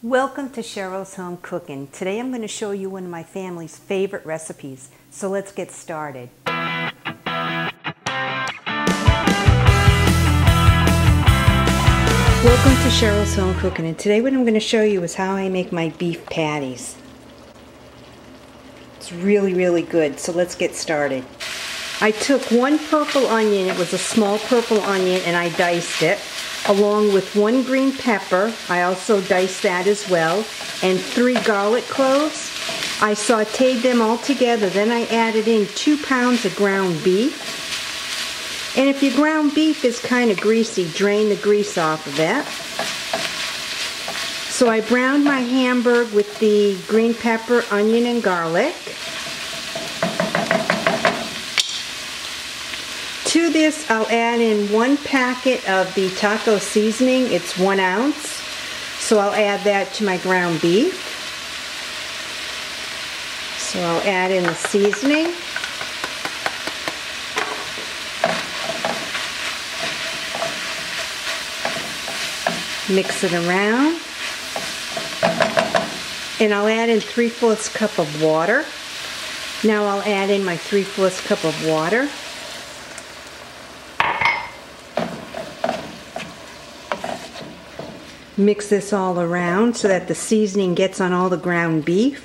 Welcome to Cheryl's Home Cooking. Today I'm going to show you one of my family's favorite recipes. So let's get started. Welcome to Cheryl's Home Cooking, and today what I'm going to show you is how I make my beef patties. It's really good, so let's get started. I took one purple onion, it was a small purple onion, and I diced it, along with one green pepper. I also diced that as well, and 3 garlic cloves. I sauteed them all together, then I added in 2 pounds of ground beef. And if your ground beef is kind of greasy, drain the grease off of it. So I browned my Hamburg with the green pepper, onion, and garlic. To this, I'll add in 1 packet of the taco seasoning. It's 1 ounce. So I'll add that to my ground beef. So I'll add in the seasoning. Mix it around. And I'll add in 3/4 cup of water. Now I'll add in my 3/4 cup of water. Mix this all around so that the seasoning gets on all the ground beef.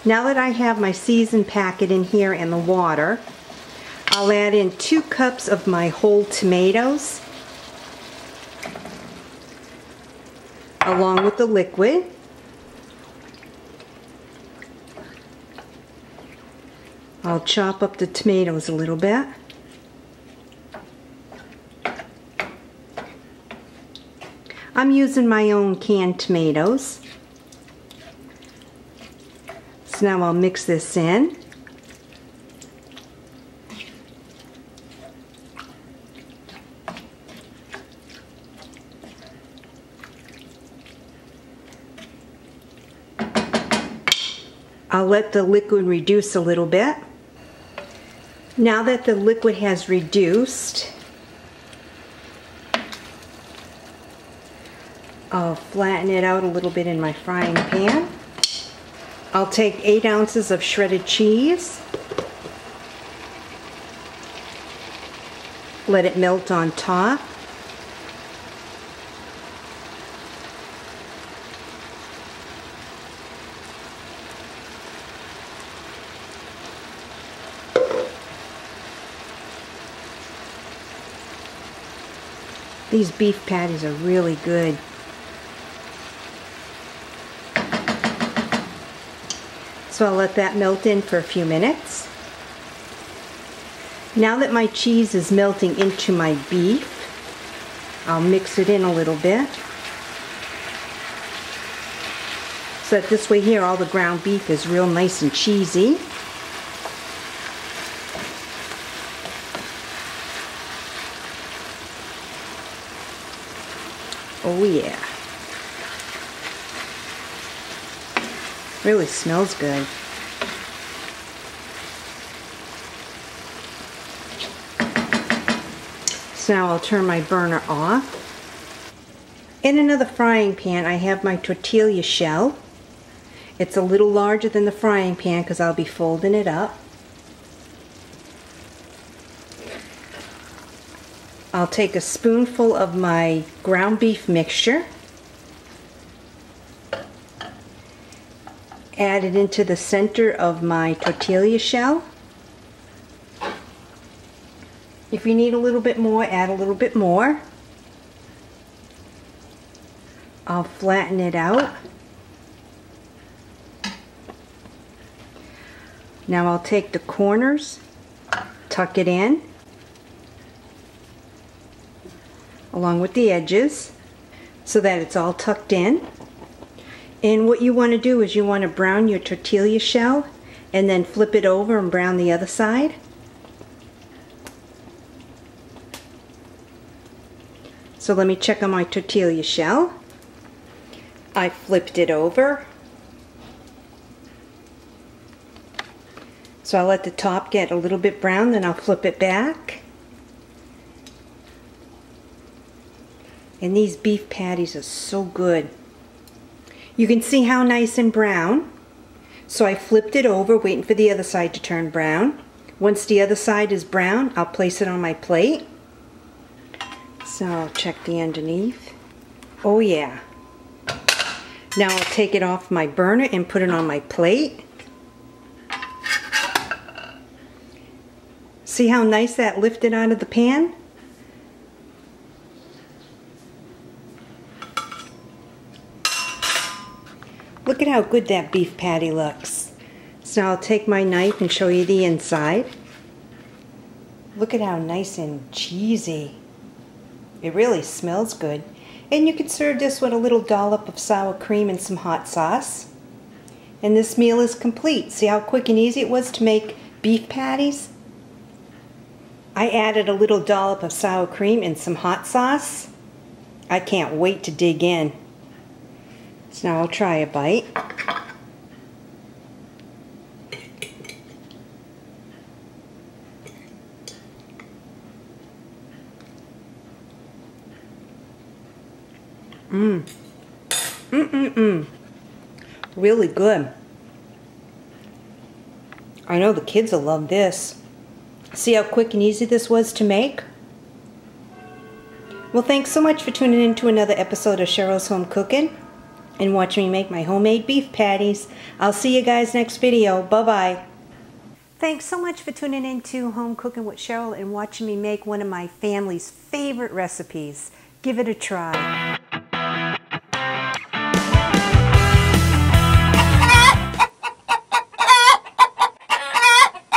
Now that I have my seasoned packet in here and the water, I'll add in 2 cups of my whole tomatoes, along with the liquid. I'll chop up the tomatoes a little bit. I'm using my own canned tomatoes. So now I'll mix this in. I'll let the liquid reduce a little bit. Now that the liquid has reduced, I'll flatten it out a little bit in my frying pan. I'll take 8 ounces of shredded cheese. Let it melt on top. These beef patties are really good. So I'll let that melt in for a few minutes. Now that my cheese is melting into my beef, I'll mix it in a little bit. So that this way here all the ground beef is real nice and cheesy. Oh yeah. Really smells good. So now I'll turn my burner off. In another frying pan I have my tortilla shell. It's a little larger than the frying pan because I'll be folding it up. I'll take a spoonful of my ground beef mixture. Add it into the center of my tortilla shell. If you need a little bit more, add a little bit more. I'll flatten it out. Now I'll take the corners, tuck it in, along with the edges, so that it's all tucked in. And what you want to do is you want to brown your tortilla shell and then flip it over and brown the other side. So let me check on my tortilla shell. I flipped it over. So I'll let the top get a little bit brown, then I'll flip it back. And these beef patties are so good. You can see how nice and brown. So I flipped it over, waiting for the other side to turn brown. Once the other side is brown, I'll place it on my plate. So I'll check the underneath. Oh yeah. Now I'll take it off my burner and put it on my plate. See how nice that lifted out of the pan? Look at how good that beef patty looks. So now I'll take my knife and show you the inside. Look at how nice and cheesy. It really smells good. And you can serve this with a little dollop of sour cream and some hot sauce. And this meal is complete. See how quick and easy it was to make beef patties? I added a little dollop of sour cream and some hot sauce. I can't wait to dig in. So now I'll try a bite. Really good. I know the kids will love this. See how quick and easy this was to make? Well, thanks so much for tuning in to another episode of Cheryl's Home Cooking and watch me make my homemade beef patties. I'll see you guys next video. Bye-bye. Thanks so much for tuning in to Home Cooking with Cheryl and watching me make one of my family's favorite recipes. Give it a try.